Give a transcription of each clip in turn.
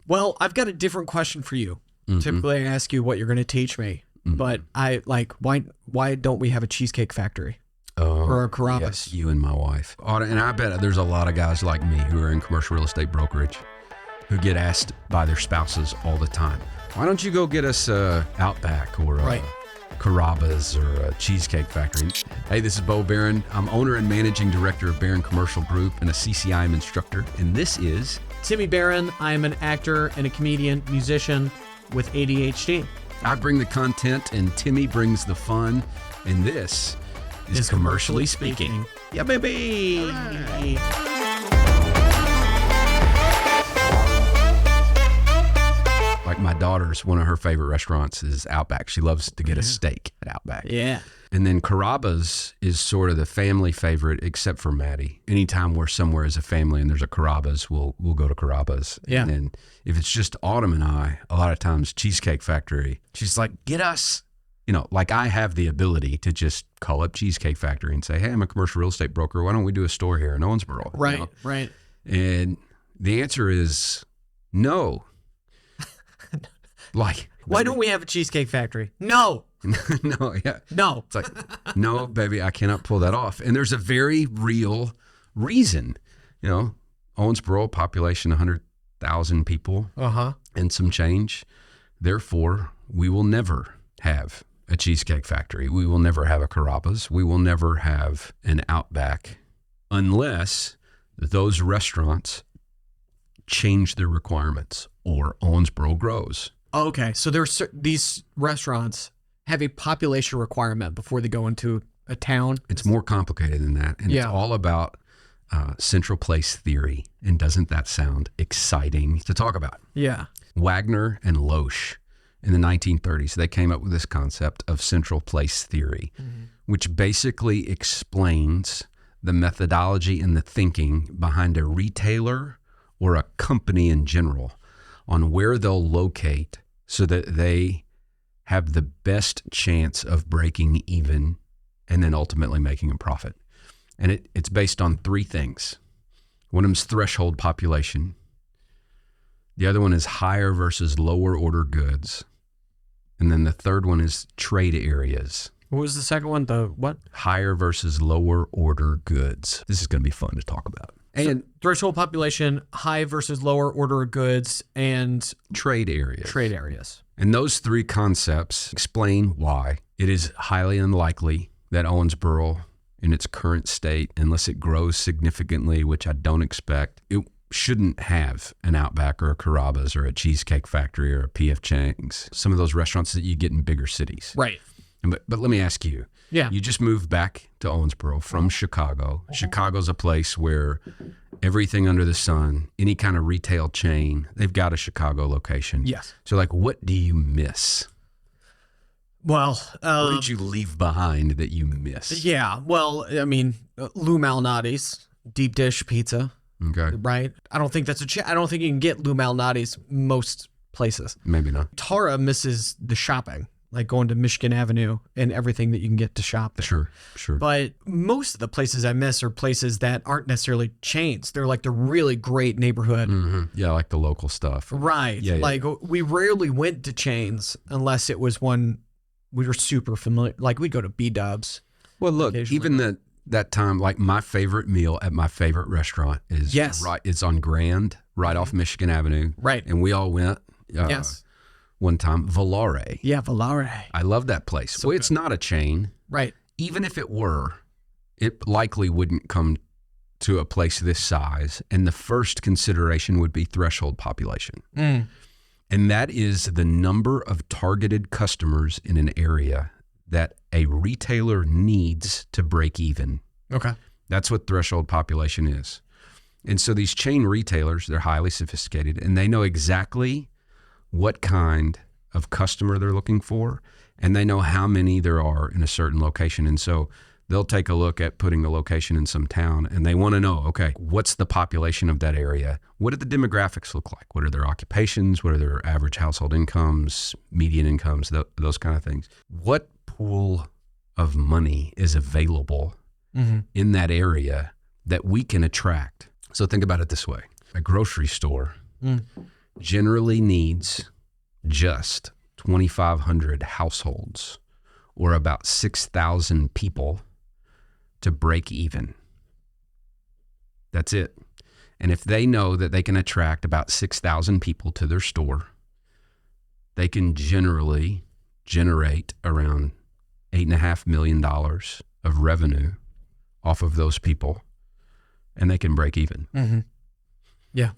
Well, I've got a different question for you. Mm-hmm. Typically, I ask you what you're going to teach me, but why don't we have a Cheesecake Factory or a Carrabba's? Yes, you and my wife. And I bet there's a lot of guys like me who are in commercial real estate brokerage who get asked by their spouses all the time, why don't you go get us Outback or Carrabba's or a Cheesecake Factory? Hey, this is Bo Barron. I'm owner and managing director of Barron Commercial Group and a CCIM instructor. And this is Timmy Barron. I am an actor and a comedian, musician with ADHD. I bring the content and Timmy brings the fun. And this is Commercially Speaking. Yeah, baby. Like my daughter's, one of her favorite restaurants is Outback. She loves to get a steak at Outback. Yeah. And then Carrabba's is sort of the family favorite, except for Maddie. Anytime we're somewhere as a family and there's a Carrabba's, we'll go to Carrabba's. Yeah. And then if it's just Autumn and I, a lot of times Cheesecake Factory, she's like, get us. Like I have the ability to just call up Cheesecake Factory and say, hey, I'm a commercial real estate broker. Why don't we do a store here in Owensboro? Right, right. And the answer is no. Why don't we have a Cheesecake Factory? No. No, yeah. No. It's like, no, baby, I cannot pull that off. And there's a very real reason. Owensboro, population 100,000 people and some change. Therefore, we will never have a Cheesecake Factory. We will never have a Carrabba's. We will never have an Outback unless those restaurants change their requirements or Owensboro grows. Okay, so these restaurants have a population requirement before they go into a town? It's more complicated than that, and it's all about central place theory. And doesn't that sound exciting to talk about? Yeah. Wagner and Loesch in the 1930s, they came up with this concept of central place theory, which basically explains the methodology and the thinking behind a retailer or a company in general on where they'll locate so that they have the best chance of breaking even and then ultimately making a profit. And it's based on three things. One of them is threshold population. The other one is higher versus lower order goods. And then the third one is trade areas. What was the second one? The what? Higher versus lower order goods. This is going to be fun to talk about. And threshold population, high versus lower order of goods, and trade areas. Trade areas. And those three concepts explain why it is highly unlikely that Owensboro in its current state, unless it grows significantly, which I don't expect, it shouldn't have an Outback or a Carrabba's or a Cheesecake Factory or a P.F. Chang's, some of those restaurants that you get in bigger cities. Right. But let me ask you. Yeah. You just moved back to Owensboro from Chicago. Chicago's a place where everything under the sun, any kind of retail chain, they've got a Chicago location. Yes. So what do you miss? Well, what did you leave behind that you miss? Yeah. Well, I mean, Lou Malnati's deep dish pizza. Okay. Right. I don't think that's I don't think you can get Lou Malnati's most places. Maybe not. Tara misses the shopping, like going to Michigan Avenue and everything that you can get to shop there. Sure. But most of the places I miss are places that aren't necessarily chains. They're like the really great neighborhood. Mm-hmm. Yeah, like the local stuff. Right. Yeah, like we rarely went to chains unless it was one we were super familiar. Like we'd go to B-Dubs. Well, look, even that time, like my favorite meal at my favorite restaurant is it's on Grand, right off Michigan Avenue. Right. And we all went. One time, Volare. Yeah, Volare. I love that place. So it's not a chain. Right. Even if it were, it likely wouldn't come to a place this size. And the first consideration would be threshold population. And that is the number of targeted customers in an area that a retailer needs to break even. Okay. That's what threshold population is. And so these chain retailers, they're highly sophisticated and they know exactly what kind of customer they're looking for, and they know how many there are in a certain location. And so they'll take a look at putting a location in some town, and they want to know, okay, what's the population of that area? What do the demographics look like? What are their occupations? What are their average household incomes, median incomes, those kind of things? What pool of money is available in that area that we can attract? So think about it this way. A grocery store generally needs just 2,500 households or about 6,000 people to break even. That's it. And if they know that they can attract about 6,000 people to their store, they can generally generate around $8.5 million of revenue off of those people, and they can break even. Mm-hmm. Yeah.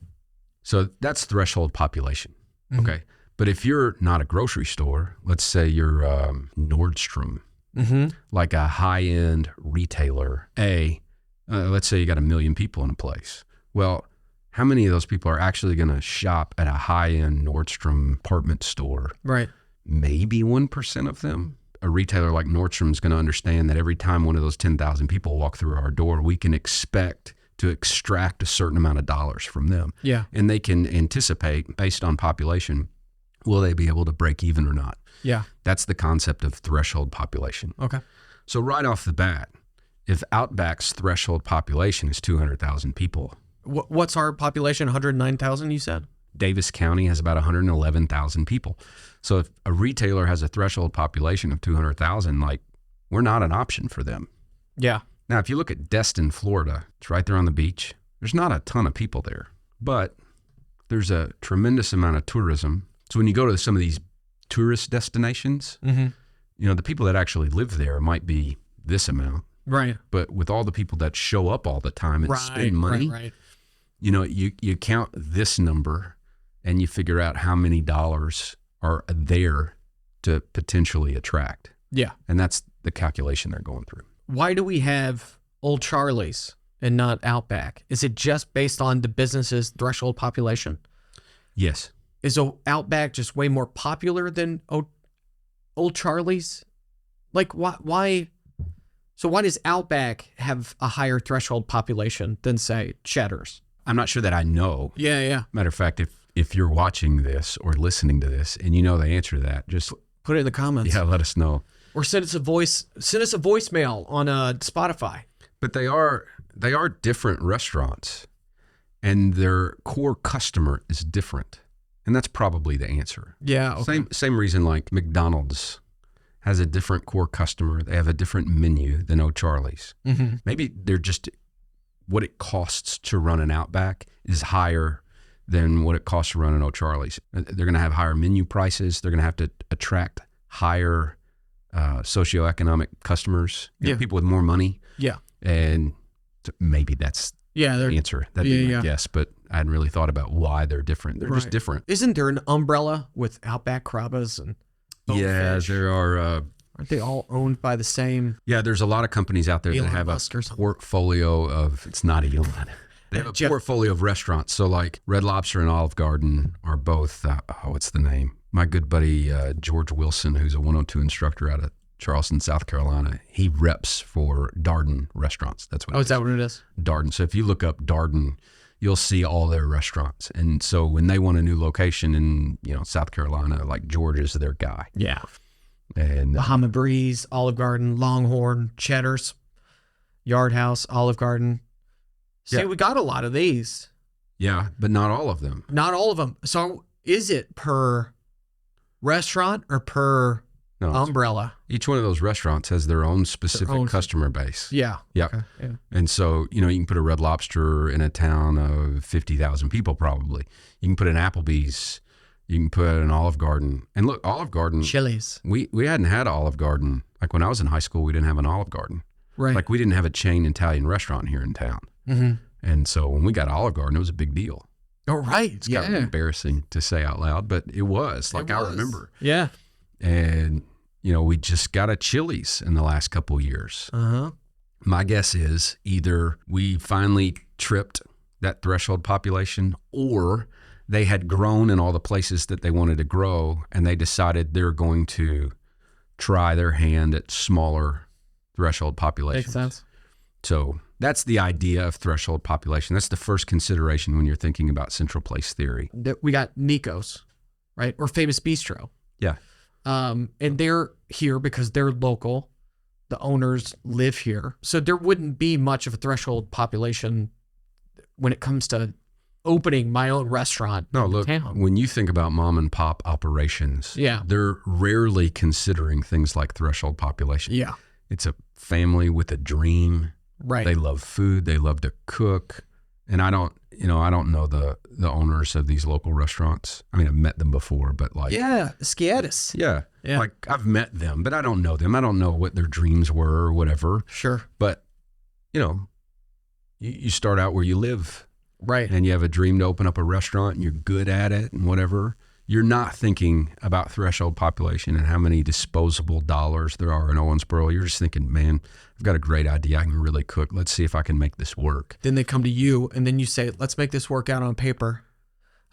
So that's threshold population. Mm-hmm. Okay. But if you're not a grocery store, let's say you're Nordstrom, mm-hmm. like a high-end retailer, let's say you got 1 million people in a place. Well, how many of those people are actually going to shop at a high-end Nordstrom department store? Right. Maybe 1% of them. A retailer like Nordstrom is going to understand that every time one of those 10,000 people walk through our door, we can expect to extract a certain amount of dollars from them. Yeah. And they can anticipate, based on population, will they be able to break even or not? Yeah. That's the concept of threshold population. Okay. So right off the bat, if Outback's threshold population is 200,000 people. What's our population? 109,000, you said? Davis County has about 111,000 people. So if a retailer has a threshold population of 200,000, like, we're not an option for them. Yeah. Now, if you look at Destin, Florida, it's right there on the beach. There's not a ton of people there, but there's a tremendous amount of tourism. So when you go to some of these tourist destinations, mm-hmm. The people that actually live there might be this amount. Right. But with all the people that show up all the time and spend money, right. You count this number and you figure out how many dollars are there to potentially attract. Yeah. And that's the calculation they're going through. Why do we have Old Charlie's and not Outback? Is it just based on the business's threshold population? Yes. Is Outback just way more popular than Old Charlie's? Like, why? So why does Outback have a higher threshold population than, say, Cheddar's? I'm not sure that I know. Yeah. Matter of fact, if you're watching this or listening to this and you know the answer to that, just put it in the comments. Yeah, let us know. Or send us a voicemail on Spotify. But they are different restaurants, and their core customer is different, and that's probably the answer. Yeah. Okay. Same reason like McDonald's has a different core customer. They have a different menu than O'Charlie's. Mm-hmm. Maybe they're just what it costs to run an Outback is higher than what it costs to run an O'Charlie's. They're going to have higher menu prices. They're going to have to attract higher socioeconomic customers, people with more money. Yeah. And maybe that's the answer. That'd be my guess, but I hadn't really thought about why they're different. They're just different. Isn't there an umbrella with Outback Carrabba's and Bonefish? There are. Aren't they all owned by the same? Yeah, there's a lot of companies out there that have a portfolio of, it's not Elon. They have a portfolio of restaurants. So like Red Lobster and Olive Garden are both, what's the name? My good buddy, George Wilson, who's a 102 instructor out of Charleston, South Carolina, he reps for Darden restaurants. That's what. Oh, is that what it is? Darden. So if you look up Darden, you'll see all their restaurants. And so when they want a new location in, South Carolina, like George is their guy. Yeah. And Bahama Breeze, Olive Garden, Longhorn, Cheddar's, Yard House, Olive Garden. See, we got a lot of these. Yeah, but not all of them. Not all of them. So is it per restaurant or per umbrella? Each one of those restaurants has their own specific customer base. Yeah. Yep. Okay. Yeah. And so, you can put a Red Lobster in a town of 50,000 people probably. You can put an Applebee's. You can put an Olive Garden. And look, Olive Garden. Chili's. We hadn't had Olive Garden. Like when I was in high school, we didn't have an Olive Garden. Right. Like we didn't have a chain Italian restaurant here in town. Mm-hmm. And so when we got Olive Garden, it was a big deal. Oh, right. It's kind of embarrassing to say out loud, but it was. I remember. Yeah. And, we just got a Chili's in the last couple of years. Uh-huh. My guess is either we finally tripped that threshold population or they had grown in all the places that they wanted to grow and they decided they're going to try their hand at smaller threshold populations. Makes sense. So that's the idea of threshold population. That's the first consideration when you're thinking about central place theory. We got Nico's, right? Or Famous Bistro. Yeah. And they're here because they're local. The owners live here. So there wouldn't be much of a threshold population when it comes to opening my own restaurant. No, in look, town. when you think about mom and pop operations, Yeah. they're rarely considering things like threshold population. Yeah. It's a family with a dream. Right. They love food. They love to cook. And I don't know the owners of these local restaurants. I mean, I've met them before, but like, yeah. Sciatus. yeah, Yeah. like I've met them, but I don't know them. I don't know what their dreams were or whatever. Sure. But, you start out where you live. Right. And you have a dream to open up a restaurant and you're good at it and whatever, you're not thinking about threshold population and how many disposable dollars there are in Owensboro. You're just thinking, man, I've got a great idea. I can really cook. Let's see if I can make this work. Then they come to you and then you say, let's make this work out on paper.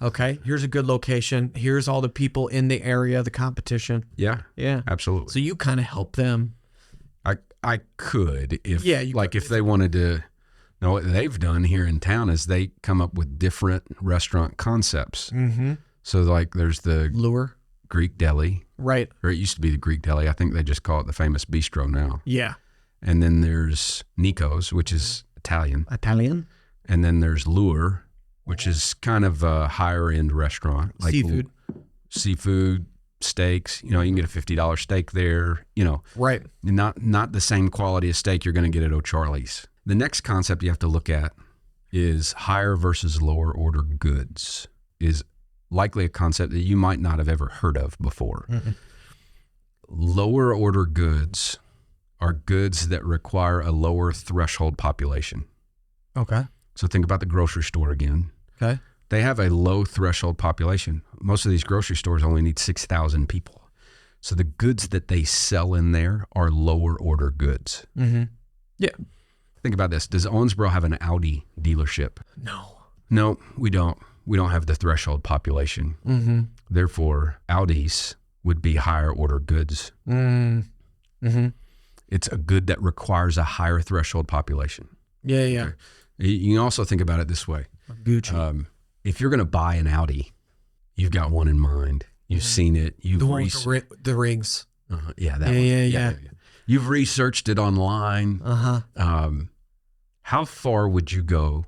Okay. Here's a good location. Here's all the people in the area, the competition. Yeah. Yeah. Absolutely. So you kind of help them. I could if could. if they wanted to. Now, what they've done here in town is they come up with different restaurant concepts. Mm-hmm. So like there's the Lure. Greek deli, Right. or it used to be the Greek deli. I think they just call it the famous bistro now. Yeah. And then there's Nico's, which is Italian. Italian. And then there's Lure, which is kind of a higher end restaurant. Like seafood, steaks. You can get a $50 steak there, Right. not the same quality of steak you're going to get at O'Charlie's. The next concept you have to look at is higher versus lower order goods, is likely a concept that you might not have ever heard of before. Mm-hmm. Lower order goods are goods that require a lower threshold population. Okay. So think about the grocery store again. Okay. They have a low threshold population. Most of these grocery stores only need 6,000 people. So the goods that they sell in there are lower order goods. Mm-hmm. Yeah. Think about this. Does Owensboro have an Audi dealership? No, we don't. We don't have the threshold population. Mm-hmm. Therefore, Audis would be higher order goods. Mm-hmm. It's a good that requires a higher threshold population. Yeah, yeah. Okay. You can also think about it this way. Gucci. If you're going to buy an Audi, you've got one in mind. You've seen it. You've the one with the rings. Yeah, that one. Yeah. You've researched it online. How far would you go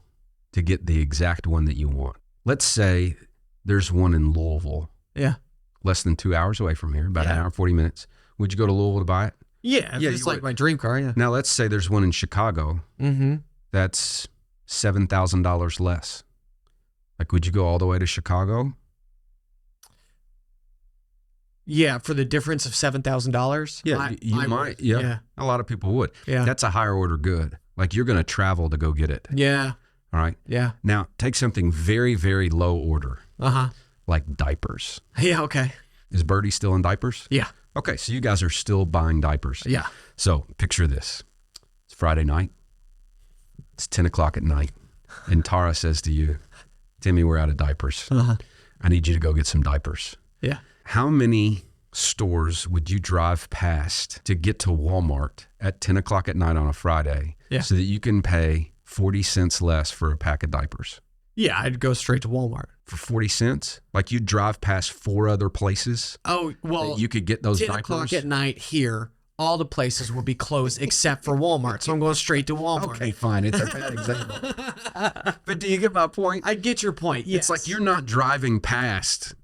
to get the exact one that you want? Let's say there's one in Louisville. Yeah. Less than 2 hours away from here, about an hour, 40 minutes. Would you go to Louisville to buy it? Yeah, it's like my dream car, yeah. Now, let's say there's one in Chicago. Mm-hmm. That's $7,000 less. Like, would you go all the way to Chicago? Yeah, for the difference of $7,000? Yeah, you might. Yeah. A lot of people would. Yeah. That's a higher order good. Like, you're going to travel to go get it. Yeah. All right. Yeah. Now, take something very, very low order, like diapers. Yeah, okay. Is Birdie still in diapers? Yeah. Okay, so you guys are still buying diapers. Yeah. So picture this. It's Friday night. It's 10 o'clock at night. And Tara says to you, Timmy, we're out of diapers. I need you to go get some diapers. Yeah. How many stores would you drive past to get to Walmart at 10 o'clock at night on a Friday so that you can pay 40 cents less for a pack of diapers? Yeah, I'd go straight to Walmart. For 40 cents? Like you'd drive past 4 other places? Oh, well, you could get those 10 diapers? o'clock at night here, all the places will be closed except for Walmart. So I'm going straight to Walmart. Okay, fine. It's a bad example. But do you get my point? I get your point. Yes. It's like you're not driving past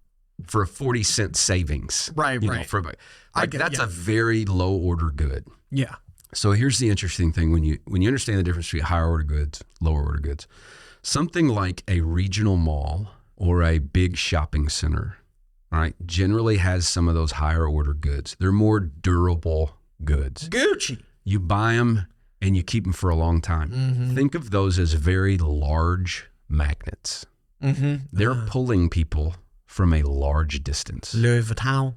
for a 40-cent savings. Right. That's a very low order good. Yeah. So here's the interesting thing when you understand the difference between higher order goods, lower order goods. Something like a regional mall or a big shopping center, right, generally has some of those higher order goods. They're more durable goods. Gucci. You buy them and you keep them for a long time. Mm-hmm. Think of those as very large magnets. Mm-hmm. They're pulling people from a large distance. Louis Vuitton.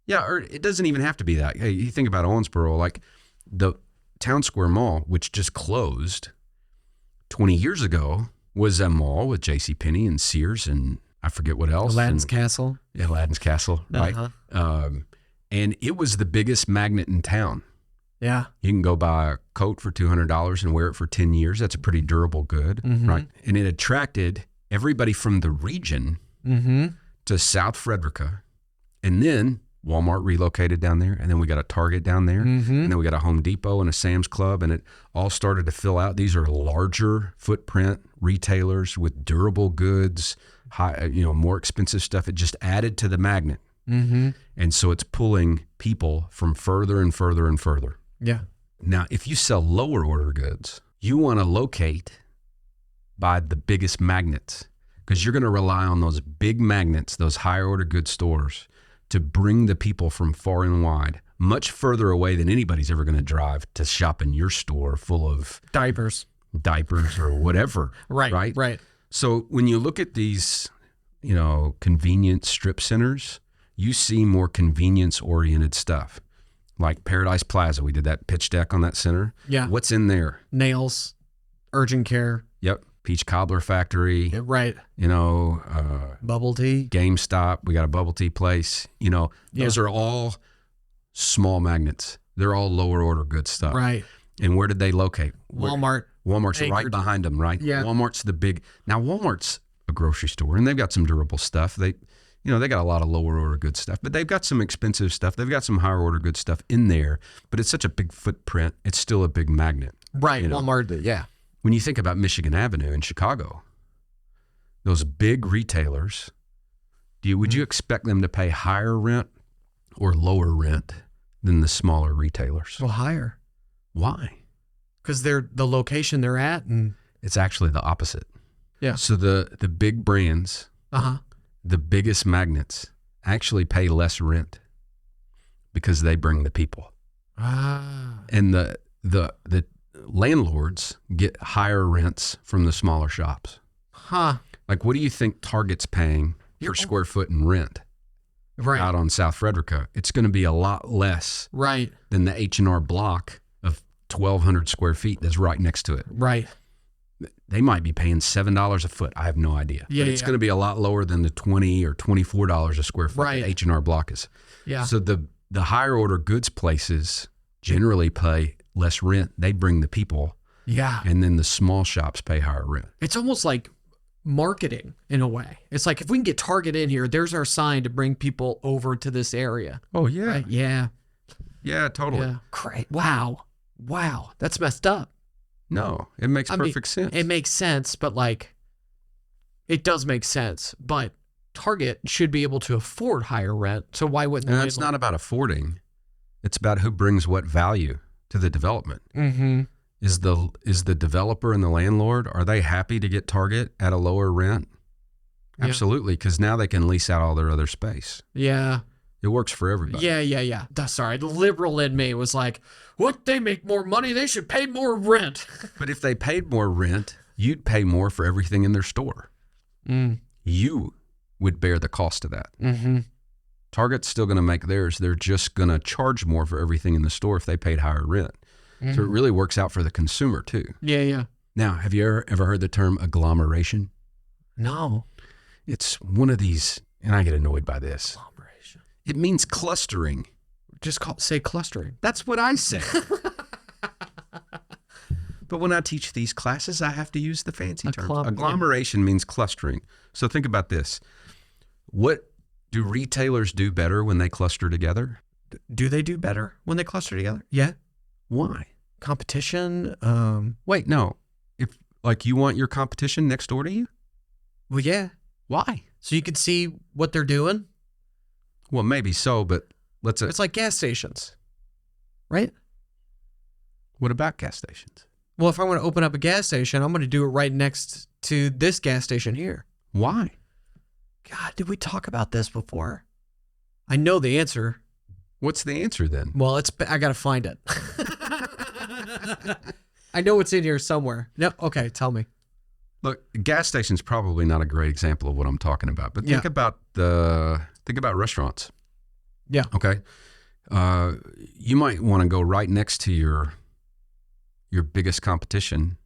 Yeah, or it doesn't even have to be that. Hey, you think about Owensboro, like the Town Square Mall, which just closed 20 years ago, was a mall with JCPenney and Sears and I forget what else. Aladdin's Castle. Yeah, Aladdin's Castle, right? And it was the biggest magnet in town. Yeah. You can go buy a coat for $200 and wear it for 10 years. That's a pretty durable good, right? And it attracted everybody from the region to South Frederica. And then Walmart relocated down there, and then we got a Target down there, and then we got a Home Depot and a Sam's Club, and it all started to fill out. These are larger footprint retailers with durable goods, high, more expensive stuff. It just added to the magnet. And so it's pulling people from further and further and further. Yeah. Now, if you sell lower order goods, you want to locate by the biggest magnets, because you're going to rely on those big magnets, those higher order goods stores, to bring the people from far and wide, much further away than anybody's ever going to drive to shop in your store full of Diapers or whatever. Right. So when you look at these, convenience strip centers, you see more convenience-oriented stuff. Like Paradise Plaza, we did that pitch deck on that center. Yeah. What's in there? Nails, urgent care. Yep. Peach Cobbler Factory. Yeah, right. Bubble tea. GameStop. We got a bubble tea place. Those are all small magnets. They're all lower order good stuff. Right. And where did they locate? Walmart. Walmart's right behind them, right? Yeah. Walmart's the big. Now Walmart's a grocery store, and they've got some durable stuff. They got a lot of lower order good stuff, but they've got some expensive stuff. They've got some higher order good stuff in there, but it's such a big footprint. It's still a big magnet. Right. Walmart. Yeah. When you think about Michigan Avenue in Chicago, those big retailers, would you expect them to pay higher rent or lower rent than the smaller retailers? Well, higher. Why? Because they're the location they're at, and it's actually the opposite. Yeah. So the big brands, the biggest magnets, actually pay less rent because they bring the people. And the landlords get higher rents from the smaller shops. Like, what do you think Target's paying per square foot in rent out on South Frederica? It's going to be a lot less than the H&R Block of 1,200 square feet that's right next to it. Right. They might be paying $7 a foot. I have no idea. Yeah, but it's going to be a lot lower than the $20 or $24 a square foot that H&R Block is. Yeah. So the higher order goods places generally pay less rent. They bring the people. Yeah. And then the small shops pay higher rent. It's almost like marketing in a way. It's like, if we can get Target in here, there's our sign to bring people over to this area. Oh, yeah. Right? Yeah. Yeah, totally. Yeah. Great. Wow. That's messed up. No, it makes perfect sense. It makes sense, but it does make sense. But Target should be able to afford higher rent. So why wouldn't they? It's not about affording. It's about who brings what value to the development. Is the developer and the landlord, are they happy to get Target at a lower rent? Yeah. Absolutely, because now they can lease out all their other space. Yeah. It works for everybody. Yeah. Sorry, the liberal in me was like, what? They make more money, they should pay more rent. But if they paid more rent, you'd pay more for everything in their store. You would bear the cost of that. Target's still going to make theirs. They're just going to charge more for everything in the store if they paid higher rent. So it really works out for the consumer too. Yeah. Now, have you ever heard the term agglomeration? No. It's one of these, and I get annoyed by this. Agglomeration. It means clustering. Just say clustering. That's what I say. But when I teach these classes, I have to use the fancy terms. Agglomeration means clustering. So think about this. What do retailers do better when they cluster together? Do they do better when they cluster together? Yeah. Why? Competition? Wait, no. If you want your competition next door to you? Well, yeah. Why? So you can see what they're doing? Well, maybe so, but it's like gas stations, right? What about gas stations? Well, if I want to open up a gas station, I'm going to do it right next to this gas station here. Why? God, did we talk about this before? I know the answer. What's the answer then? Well, I got to find it. I know it's in here somewhere. No, okay, tell me. Look, gas station's probably not a great example of what I'm talking about, but think about restaurants. Yeah. Okay. You might want to go right next to your biggest competition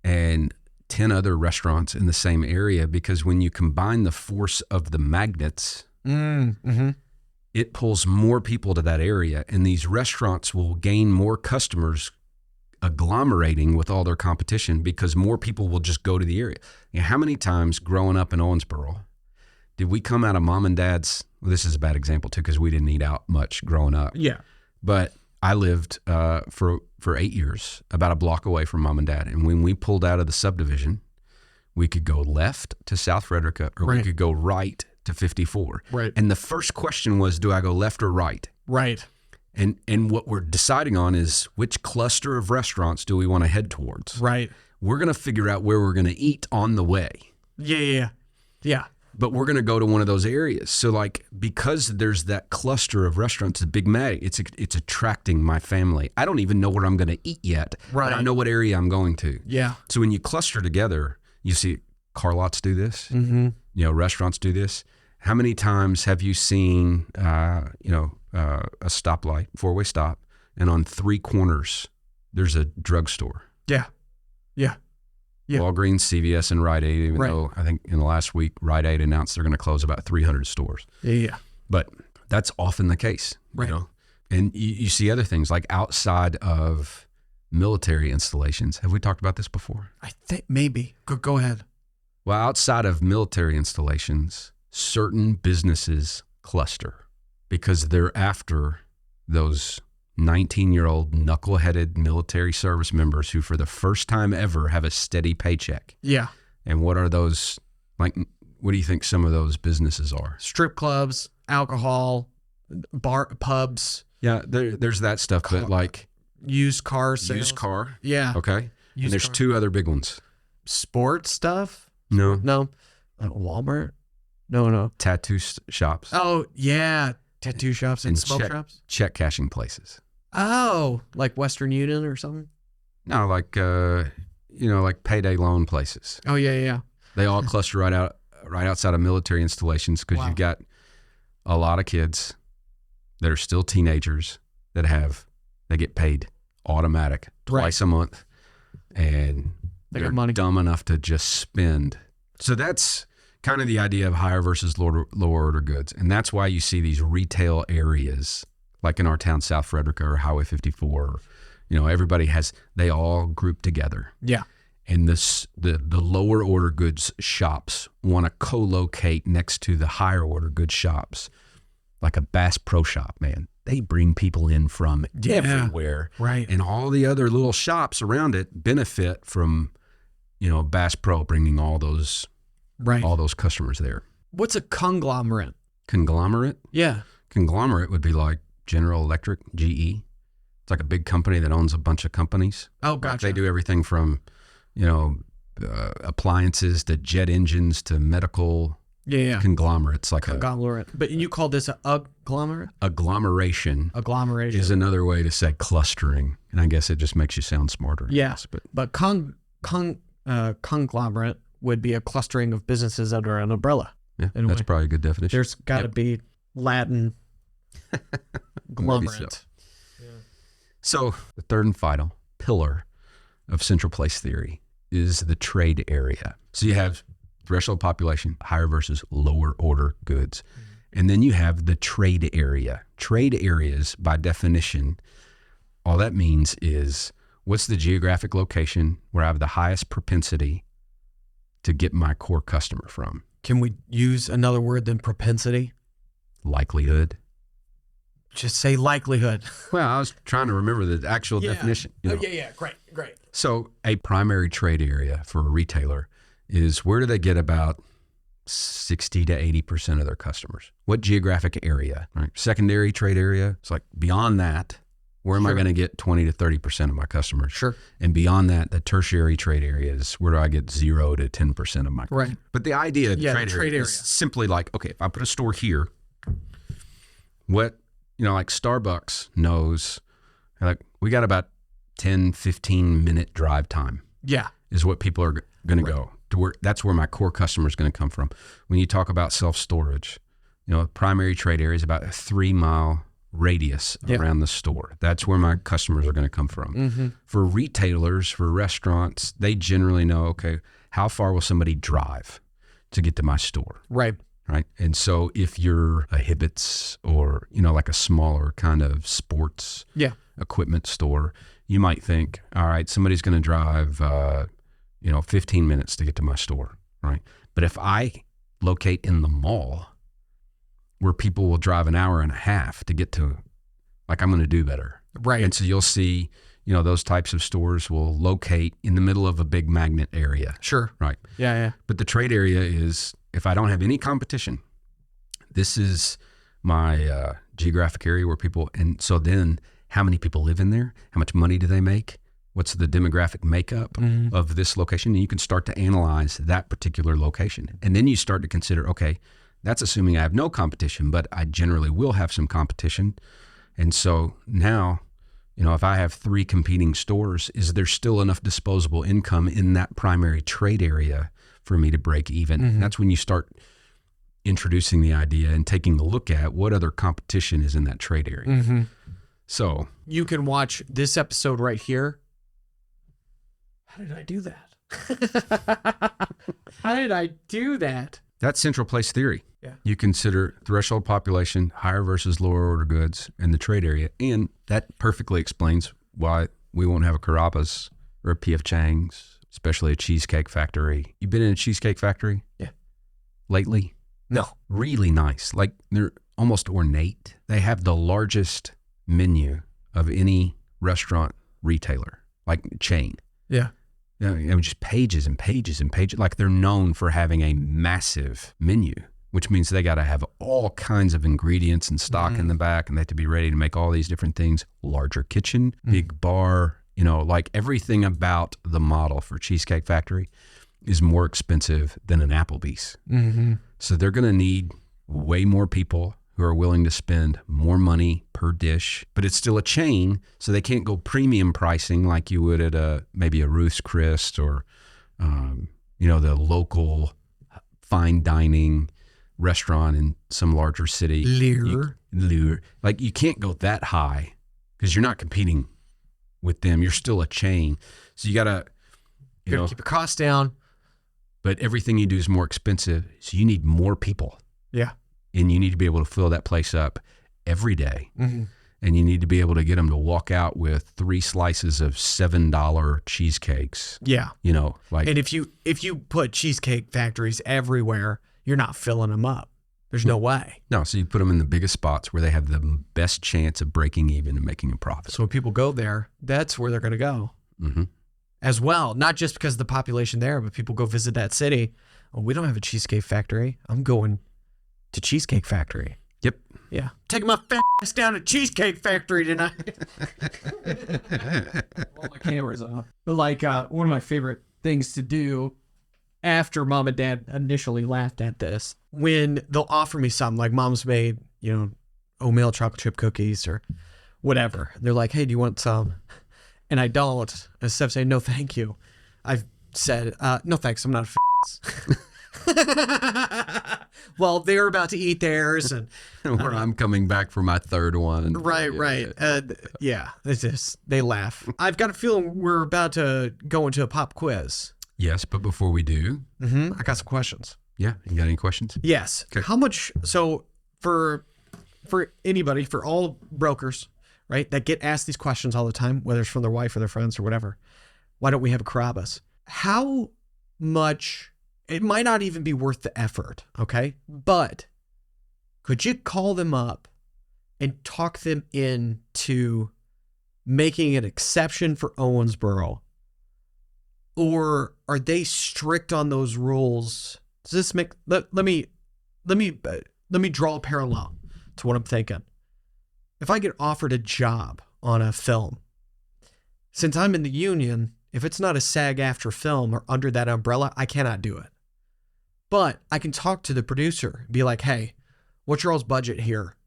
and 10 other restaurants in the same area, because when you combine the force of the magnets, it pulls more people to that area, and these restaurants will gain more customers agglomerating with all their competition because more people will just go to the area. How many times growing up in Owensboro did we come out of mom and dad's well, this is a bad example too, because we didn't eat out much growing up. Yeah. But I lived for 8 years about a block away from mom and dad. And when we pulled out of the subdivision, we could go left to South Frederica, or we could go right to 54. Right. And the first question was, do I go left or right? Right. And what we're deciding on is which cluster of restaurants do we want to head towards? Right. We're going to figure out where we're going to eat on the way. Yeah. But we're going to go to one of those areas. So like, because there's that cluster of restaurants, a big magnet, it's attracting my family. I don't even know where I'm going to eat yet, but I know what area I'm going to. Yeah. So when you cluster together, you see car lots do this, restaurants do this. How many times have you seen, a stoplight, four-way stop, and on 3 corners, there's a drugstore? Yeah. Walgreens, CVS, and Rite Aid, even though I think in the last week, Rite Aid announced they're going to close about 300 stores. Yeah. But that's often the case, you know? And you see other things like outside of military installations. Have we talked about this before? I think maybe. Go ahead. Well, outside of military installations, certain businesses cluster because they're after those 19-year-old knuckle-headed military service members who for the first time ever have a steady paycheck. Yeah. And what are those, like, what do you think some of those businesses are? Strip clubs, alcohol, pubs. Yeah, there's that stuff, but like used car sales. Used car. Yeah. Okay. And there's 2 other big ones. Sports stuff? No. Walmart? No. Tattoo shops. Oh, yeah. Tattoo shops and smoke shops? Check cashing places. Oh, like Western Union or something? No, like, like payday loan places. Oh, yeah. They all cluster right outside of military installations because you've got a lot of kids that are still teenagers that they get paid automatic twice a month, and they're dumb enough to just spend. So that's kind of the idea of higher versus lower order goods. And that's why you see these retail areas like in our town, South Frederica or Highway 54, they all group together. Yeah. And the lower order goods shops want to co-locate next to the higher order goods shops, like a Bass Pro Shop, man. They bring people in from everywhere. Right. And all the other little shops around it benefit from, Bass Pro bringing all those customers there. What's a conglomerate? Conglomerate? Yeah. Conglomerate would be like General Electric, GE. It's like a big company that owns a bunch of companies. Oh, gotcha. They do everything from, appliances to jet engines to medical conglomerates. Like conglomerate. But you call this a agglomerate? Agglomeration. Agglomeration is another way to say clustering. And I guess it just makes you sound smarter. Yeah. But conglomerate would be a clustering of businesses under an umbrella. Yeah, that's probably a good definition. There's got to be Latin agglomerate. So the third and final pillar of central place theory is the trade area. So you have threshold population, higher versus lower order goods. Mm-hmm. And then you have the trade area. Trade areas, by definition, all that means is what's the geographic location where I have the highest propensity to get my core customer from. Can we use another word than propensity? Likelihood. Just say likelihood. Well, I was trying to remember the actual definition. Great. So a primary trade area for a retailer is where do they get about 60 to 80% of their customers? What geographic area? Right. Secondary trade area, it's like beyond that, where am I going to get 20 to 30% of my customers? Sure. And beyond that, the tertiary trade area is where do I get 0 to 10% of my customers? Right. But the idea of the trade area is simply like, okay, if I put a store here, what, like Starbucks knows, like we got about 10, 15 minute drive time. Yeah. Is what people are going to go to where that's where my core customer is going to come from. When you talk about self-storage, primary trade area is about a 3-mile radius around the store. That's where my customers are going to come from. Mm-hmm. For retailers, for restaurants, they generally know, okay, how far will somebody drive to get to my store? Right. Right. And so if you're a Hibbett's or, like a smaller kind of sports equipment store, you might think, all right, somebody's going to drive, 15 minutes to get to my store. Right. But if I locate in the mall, where where people will drive an hour and a half to get to, like, I'm going to do better. Right. And so you'll see, those types of stores will locate in the middle of a big magnet area. Sure. Right. Yeah. But the trade area is, if I don't have any competition, this is my geographic area where people, and so then how many people live in there? How much money do they make? What's the demographic makeup of this location? And you can start to analyze that particular location. And then you start to consider, okay, that's assuming I have no competition, but I generally will have some competition. And so now, if I have 3 competing stores, is there still enough disposable income in that primary trade area for me to break even? That's when you start introducing the idea and taking a look at what other competition is in that trade area. So you can watch this episode right here. How did I do that? How did I do that? That's central place theory. Yeah. You consider threshold population, higher versus lower order goods in the trade area. And that perfectly explains why we won't have a Carrabba's or a P.F. Chang's, especially a Cheesecake Factory. You been in a Cheesecake Factory? Yeah. Lately? No. Really nice. Like, they're almost ornate. They have the largest menu of any restaurant retailer, like chain. Yeah. Just pages and pages and pages. Like, they're known for having a massive menu, which means they got to have all kinds of ingredients and stock in the back, and they have to be ready to make all these different things. Larger kitchen, big bar, like everything about the model for Cheesecake Factory is more expensive than an Applebee's. So they're going to need way more people who are willing to spend more money per dish, but it's still a chain, so they can't go premium pricing like you would at maybe a Ruth's Chris or, the local fine dining restaurant in some larger city. Lure. Like, you can't go that high because you're not competing with them. You're still a chain. So you got to, keep your costs down. But everything you do is more expensive, so you need more people. Yeah. And you need to be able to fill that place up every day. And you need to be able to get them to walk out with 3 slices of $7 cheesecakes. Yeah. Like. And if you put Cheesecake Factories everywhere, you're not filling them up. There's no way. No, so you put them in the biggest spots where they have the best chance of breaking even and making a profit. So when people go there, that's where they're going to go. As well, not just because of the population there, but people go visit that city. Oh, we don't have a Cheesecake Factory. I'm going to Cheesecake Factory. Yep. Yeah. Taking my fat ass down to Cheesecake Factory tonight. All my cameras off. But one of my favorite things to do after mom and dad initially laughed at this, when they'll offer me something, like mom's made, oatmeal chocolate chip cookies or whatever. They're like, hey, do you want some? And I don't. Instead of saying, no, thank you, I've said, no, thanks, I'm not a Well, they're about to eat theirs. And or I'm coming back for my 3rd one. Right. Yeah, it's just, they laugh. I've got a feeling we're about to go into a pop quiz. Yes, but before we do. I got some questions. Yeah, you got any questions? Yes. Okay. How much, so for anybody, for all brokers, right, that get asked these questions all the time, whether it's from their wife or their friends or whatever, why don't we have a Carrabba's? How much, it might not even be worth the effort, okay? But could you call them up and talk them into making an exception for Owensboro? Or are they strict on those rules? Does this make, let me draw a parallel to what I'm thinking. If I get offered a job on a film, since I'm in the union, if it's not a SAG-AFTRA film or under that umbrella, I cannot do it. But I can talk to the producer and be like, hey, what's your all's budget here?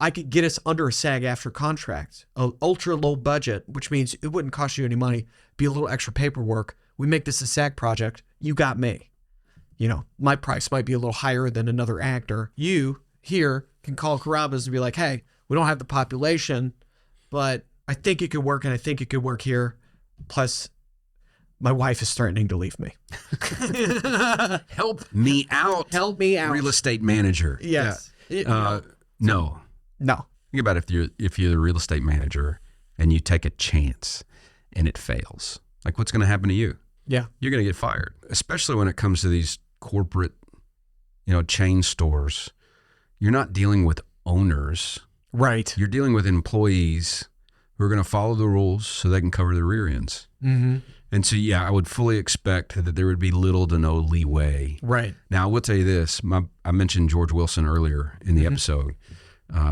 I could get us under a SAG-AFTRA contract, an ultra low budget, which means it wouldn't cost you any money, be a little extra paperwork. We make this a SAG project. You got me. My price might be a little higher than another actor. You here can call Carrabba's and be like, hey, we don't have the population, but I think it could work, and I think it could work here. Plus, my wife is threatening to leave me. Help me out. Help me out. Real estate manager. Yes. Yeah. No. Think about if you're the real estate manager and you take a chance and it fails. Like, what's going to happen to you? Yeah. You're going to get fired, especially when it comes to these corporate, chain stores. you're not dealing with owners. Right. You're dealing with employees who are going to follow the rules so they can cover their rear ends. Mm-hmm. And so, yeah, I would fully expect that there would be little to no leeway. Right. Now, I will tell you this. I mentioned George Wilson earlier in the episode.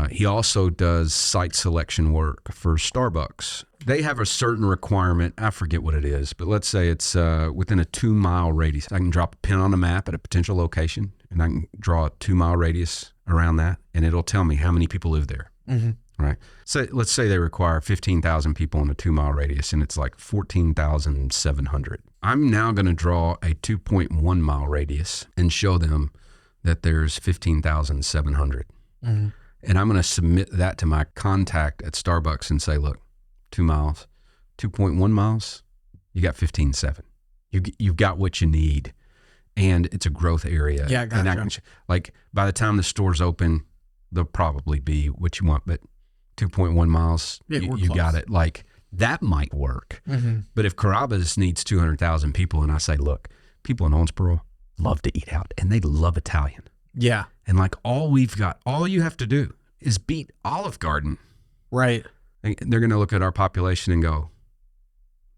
He also does site selection work for Starbucks. They have a certain requirement. I forget what it is, but let's say it's within a 2-mile radius. I can drop a pin on a map at a potential location, and I can draw a 2-mile radius around that, and it'll tell me how many people live there. Mm-hmm. Right. So let's say they require 15,000 people in a 2-mile radius, and it's like 14,700. I'm now going to draw a 2.1 mile radius and show them that there's 15,700. Mm-hmm. And I'm going to submit that to my contact at Starbucks and say, look, 2 miles, 2.1 miles, you got 15.7. You've got what you need. And it's a growth area. Yeah, gotcha. And like by the time the store's open, they'll probably be what you want, but 2.1 miles, you got it. Like that might work. Mm-hmm. But if Carrabba's needs 200,000 people and I say, look, people in Owensboro love to eat out and they love Italian. Yeah. And like all you have to do is beat Olive Garden. Right. And they're going to look at our population and go,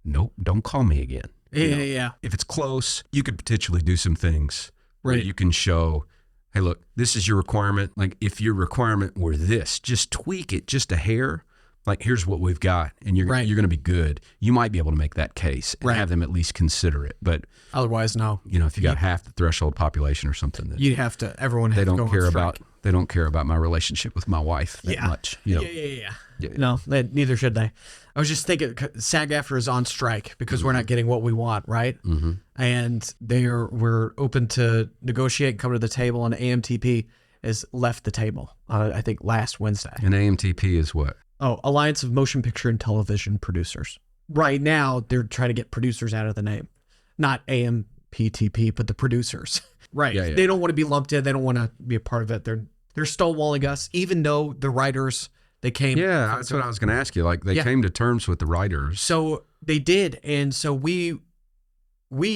nope, don't call me again. Yeah. If it's close, you could potentially do some things. Right. Where you can show, hey, look, this is your requirement. Like if your requirement were this, just tweak it just a hair. Like here's what we've got, and you're going to be good. You might be able to make that case and have them at least consider it. But otherwise, no. If you got half the threshold population or something, then you'd have to. Everyone they don't care about. They don't care about my relationship with my wife that much. Yeah. No, neither should they. I was just thinking, SAG-AFTRA is on strike because we're not getting what we want, right? Mm-hmm. And we're open to negotiate, come to the table, and AMTP has left the table. I think last Wednesday. And AMTP is what? Oh, Alliance of Motion Picture and Television Producers. Right now, they're trying to get producers out of the name. Not AMPTP, but the producers. Right. Yeah. They don't want to be lumped in. They don't want to be a part of it. They're stonewalling us, even though the writers, they came. Yeah, that's what I was going to ask you. Like, they came to terms with the writers. So they did. And so we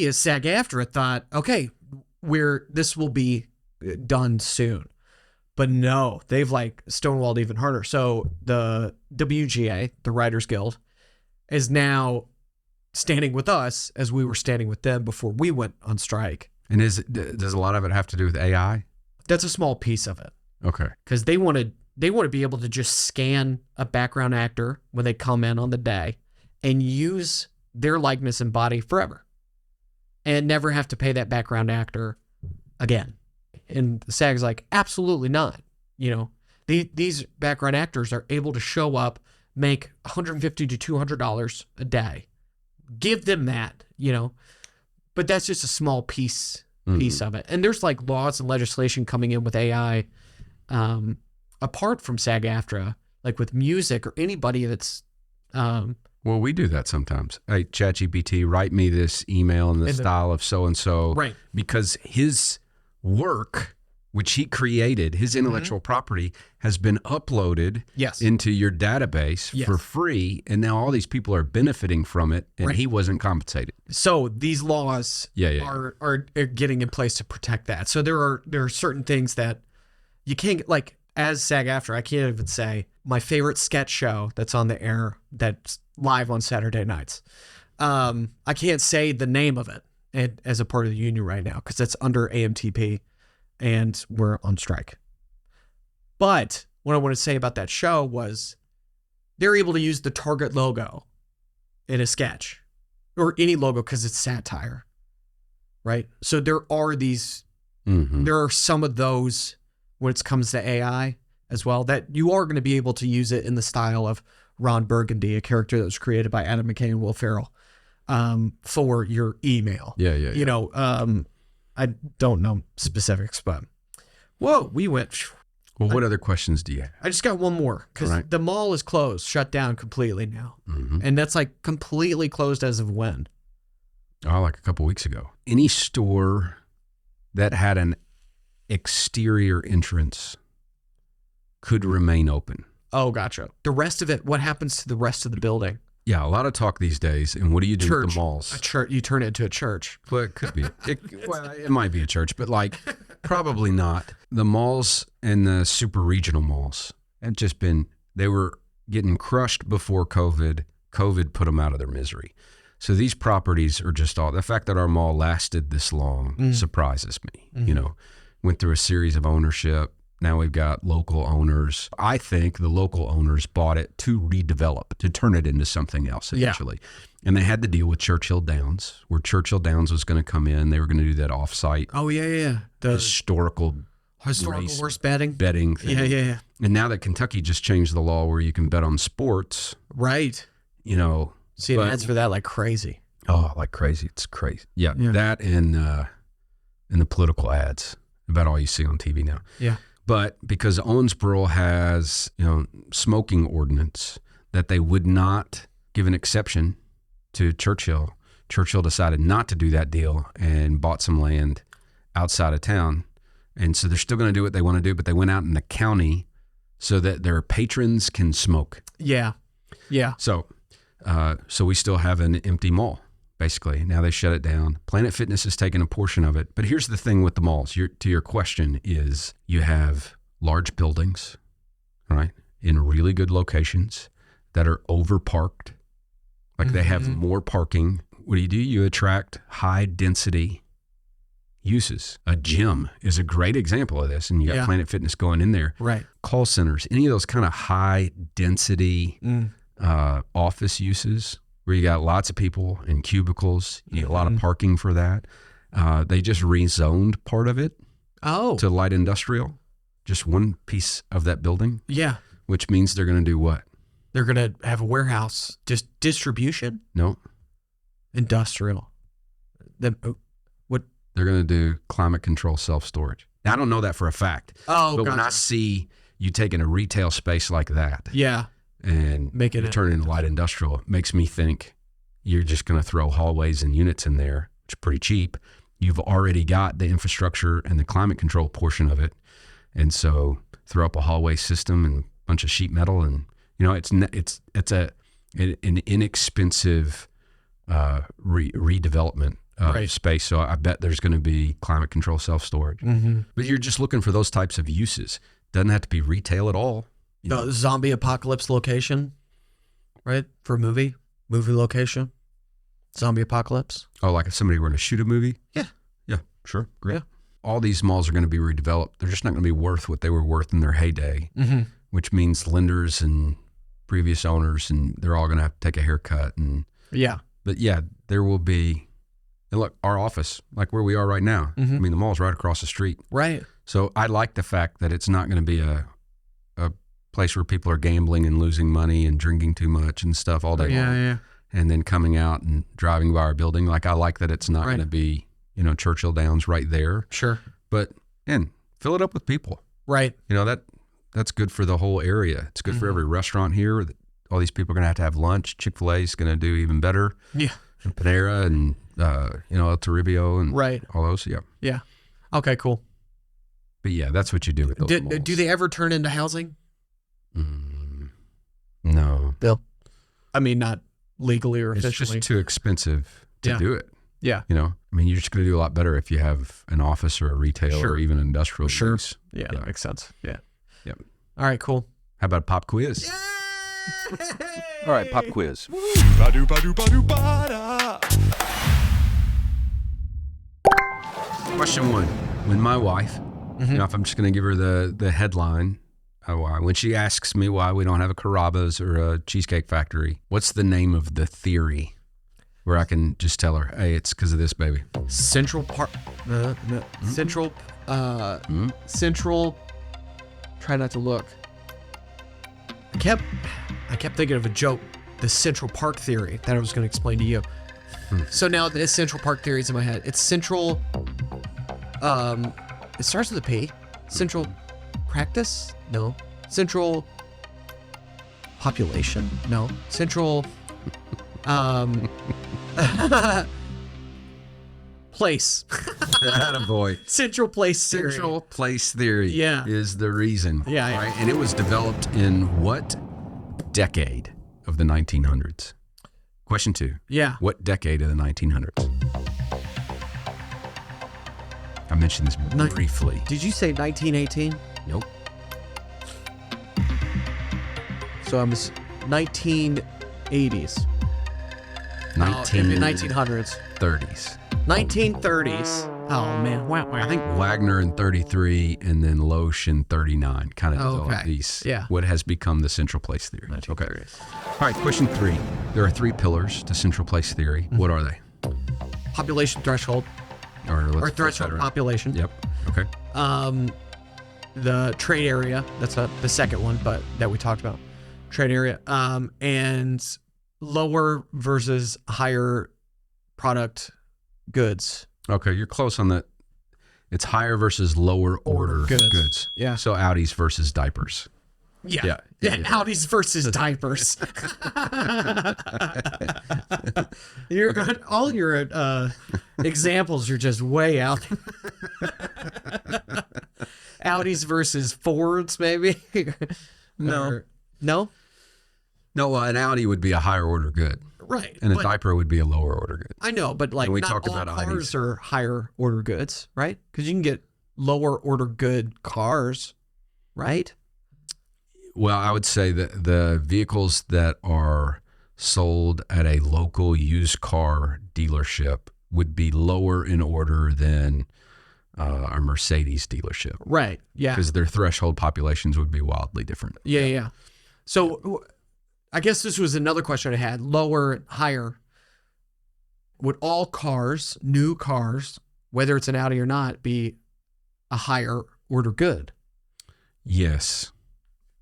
as SAG-AFTRA thought, okay, this will be done soon. But no, they've like stonewalled even harder. So the WGA, the Writers Guild, is now standing with us as we were standing with them before we went on strike. And does a lot of it have to do with AI? That's a small piece of it. Okay. Because they want to be able to just scan a background actor when they come in on the day and use their likeness and body forever and never have to pay that background actor again. And the SAG's like, absolutely not. These background actors are able to show up, make $150 to $200 a day. Give them that, but that's just a small piece of it. And there's like laws and legislation coming in with AI, apart from SAG-AFTRA, like with music or anybody that's. Well, we do that sometimes. Hey, ChatGPT, write me this email in the style of so-and-so. Right. Because his work, which he created, his intellectual property, has been uploaded into your database for free, and now all these people are benefiting from it, and he wasn't compensated. So these laws are getting in place to protect that. So there are certain things that you can't, like as SAG-AFTRA, I can't even say my favorite sketch show that's on the air that's live on Saturday nights. I can't say the name of it as a part of the union right now because it's under AMTP and we're on strike. But what I want to say about that show was they're able to use the Target logo in a sketch or any logo because it's satire, right? So there are there are some of those when it comes to AI as well that you are going to be able to use it in the style of Ron Burgundy, a character that was created by Adam McKay and Will Ferrell. For your email. I don't know specifics, but we went. Well, what other questions do you have? I just got one more because the mall is closed, shut down completely now. Mm-hmm. And that's like completely closed as of when? Oh, like a couple weeks ago. Any store that had an exterior entrance could remain open. Oh, gotcha. The rest of it, what happens to the rest of the building? Yeah, a lot of talk these days. And what do you do with the malls? A church. You turn it into a church. Well, it could be. It might be a church, but like Probably not. The malls and the super regional malls had just been, they were getting crushed before COVID. COVID put them out of their misery. So these properties are just all, the fact that our mall lasted this long surprises me. You know, went through a series of ownership. Now we've got local owners. I think the local owners bought it to redevelop, to turn it into something else eventually. Yeah. And they had to deal with Churchill Downs, where Churchill Downs was going to come in. They were going to do that off-site. Oh, yeah. The historical horse betting thing. Yeah. And now that Kentucky just changed the law where you can bet on sports. Right. You know. Seeing ads for that like crazy. Oh, like crazy. It's crazy. Yeah. That and the political ads. About all you see on TV now. Yeah. But because Owensboro has, you know, smoking ordinance that they would not give an exception to Churchill decided not to do that deal and bought some land outside of town. And so they're still going to do what they want to do, but they went out in the county so that their patrons can smoke. Yeah. So we still have an empty mall, basically. Now they shut it down. Planet Fitness has taken a portion of it. But here's the thing with the malls. To your question is you have large buildings, right, in really good locations that are overparked. Like they have more parking. What do? You attract high density uses. A gym is a great example of this. And you got Planet Fitness going in there. Right. Call centers, any of those kind of high density office uses where you got lots of people in cubicles, you get a lot of parking for that. They just rezoned part of it to light industrial, just one piece of that building. Yeah. Which means they're going to do what? They're going to have a warehouse, just distribution? No. Industrial. What? They're going to do climate control self-storage. Now, I don't know that for a fact. Oh, but when I see you taking a retail space like that. Yeah. And turn it into light industrial, it makes me think you're just going to throw hallways and units in there, which is pretty cheap. You've already got the infrastructure and the climate control portion of it. And so throw up a hallway system and a bunch of sheet metal and, you know, it's an inexpensive redevelopment space. So I bet there's going to be climate control self-storage. But you're just looking for those types of uses. Doesn't have to be retail at all. The zombie apocalypse location, right? For movie location, zombie apocalypse. Oh, like if somebody were to shoot a movie? Yeah, sure, great. Yeah. All these malls are going to be redeveloped. They're just not going to be worth what they were worth in their heyday, which means lenders and previous owners, and they're all going to have to take a haircut. But there will be, and look, our office, like where we are right now, I mean, the mall's right across the street. Right. So I like the fact that it's not going to be a place where people are gambling and losing money and drinking too much and stuff all day long. And then coming out and driving by our building. Like I like that it's not going to be, you know, Churchill Downs right there. Sure. But fill it up with people. Right. You know, that's good for the whole area. It's good for every restaurant here. All these people are going to have lunch. Chick-fil-A is going to do even better. Yeah. And Panera and El Toribio and all those. Yeah. Yeah. Okay, cool. But yeah, that's what you do with those malls. Do they ever turn into housing? No. Bill? I mean, not legally or officially. It's just too expensive to do it. Yeah. You know, I mean, you're just going to do a lot better if you have an office or a retail or even an industrial use. Yeah, that makes sense. Yeah. Yep. All right, cool. How about a pop quiz? All right, pop quiz. Question 1. When my wife, you know, if I'm just going to give her the headline, when she asks me why we don't have a Carrabba's or a Cheesecake Factory, what's the name of the theory? Where I can just tell her, hey, it's because of this, baby. Central Park. Central. Try not to look. I kept thinking of a joke, the Central Park theory that I was going to explain to you. So now the Central Park theory is in my head. It's Central. It starts with a P. Central Practice? No. Central Population? No. Central. Place. Attaboy. Central Place theory. Central Place theory is the reason. Yeah. Right? And it was developed in what decade of the 1900s? Question 2. Yeah. What decade of the 1900s? I mentioned this briefly. Did you say 1918? Nope. So I'm 1980s. 1900s. 30s. 1930s. Oh man, wow. I think Wagner in 33 and then Loesch in 39 kind of developed these. Yeah. What has become the central place theory. 1930s. Okay. All right, question 3. There are 3 pillars to central place theory. Mm-hmm. What are they? Population threshold or threshold population. Yep. Okay. The trade area. That's the second one, but that we talked about. Trade area. And lower versus higher product goods. Okay, you're close on that. It's higher versus lower order goods. Yeah. So Audis versus diapers. Yeah. Audis versus diapers. All your examples are just way out. Audis versus Fords, maybe. No. No. No, an Audi would be a higher order good. Right. And a diaper would be a lower order good. I know, but like And we not talked all about cars IDs. are higher order goods, right? Because you can get lower order good cars, right? Well, I would say that the vehicles that are sold at a local used car dealership would be lower in order than a Mercedes dealership. Right. Yeah. Because their threshold populations would be wildly different. Yeah. So I guess this was another question I had. Lower, higher. Would all cars, new cars, whether it's an Audi or not, be a higher order good? Yes.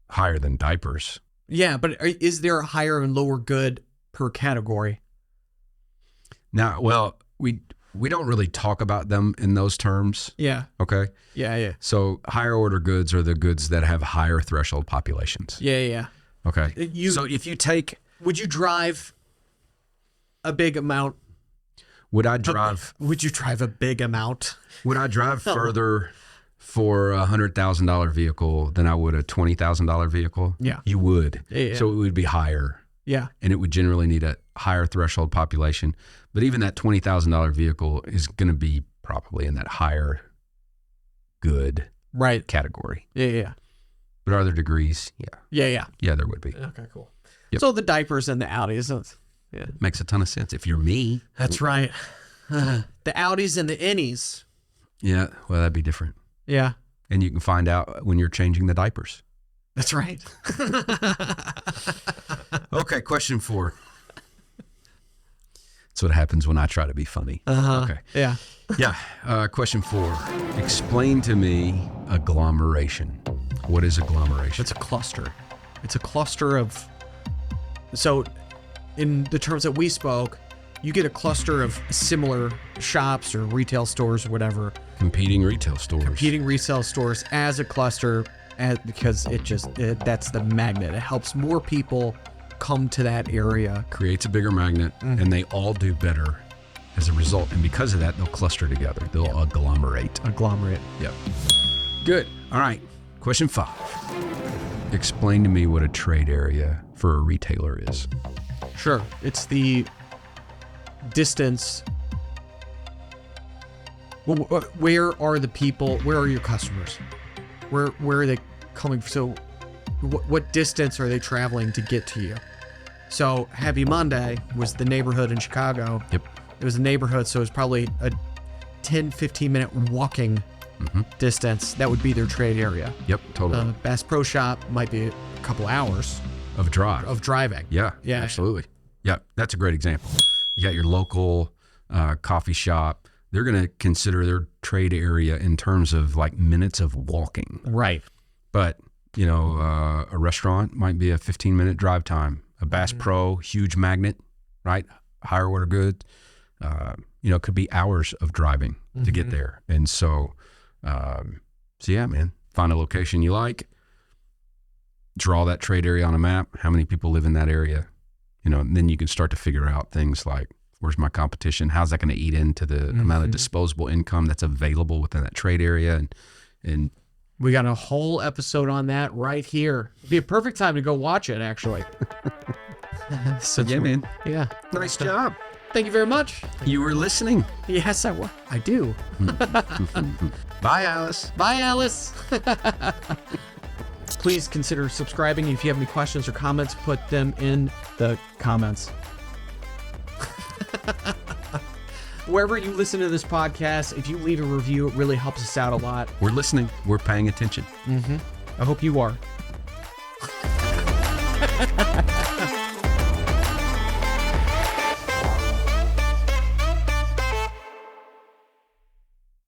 Higher than diapers. Yeah, but is there a higher and lower good per category? Now, well, we don't really talk about them in those terms. Yeah. Okay. Yeah. So higher order goods are the goods that have higher threshold populations. Yeah. Okay. So if you take, would you drive a big amount? would I drive a big amount? Would I drive further for a $100,000 vehicle than I would a $20,000 vehicle? Yeah. You would. Yeah. So it would be higher. Yeah. And it would generally need a higher threshold population. But even that $20,000 vehicle is going to be probably in that higher good category. Yeah. But are there degrees? Yeah. Yeah, there would be. Okay, cool. Yep. So the diapers and the Audis. Yeah. Makes a ton of sense. If you're me. That's right. The Audis and the innies. Yeah, well, that'd be different. Yeah. And you can find out when you're changing the diapers. That's right. Okay, question 4. That's what happens when I try to be funny. Okay. Yeah. Yeah. Question 4. Explain to me agglomeration. What is agglomeration? It's a cluster. It's a cluster of... So in the terms that we spoke, you get a cluster of similar shops or retail stores or whatever. Competing retail stores as a cluster because that's the magnet. It helps more people come to that area. Creates a bigger magnet, and they all do better as a result. And because of that, they'll cluster together. They'll agglomerate. Yep. Good. All right. Question 5. Explain to me what a trade area for a retailer is. Sure. It's the distance. Where are the people? Where are your customers? Where are they coming from? So what distance are they traveling to get to you? So Happy Monday was the neighborhood in Chicago. Yep. It was a neighborhood, so it was probably a 10, 15-minute walking distance. That would be their trade area. Yep, totally. Bass Pro Shop might be a couple hours of driving. Yeah, absolutely. Yeah, that's a great example. You got your local coffee shop. They're going to consider their trade area in terms of like minutes of walking. Right. But, a restaurant might be a 15-minute drive time. A Bass Pro, huge magnet, right? Higher order good. It could be hours of driving to get there. And so yeah, man, find a location you like, draw that trade area on a map, how many people live in that area, and then you can start to figure out things like, where's my competition? How's that going to eat into the amount of disposable income that's available within that trade area? And we got a whole episode on that right here. It'd be a perfect time to go watch it, actually. So yeah, man. Yeah. Nice job. Thank you very much. You were listening. Yes, I do. Bye, Alice. Bye, Alice. Please consider subscribing. If you have any questions or comments, put them in the comments. Wherever you listen to this podcast, if you leave a review, it really helps us out a lot. We're listening. We're paying attention. I hope you are.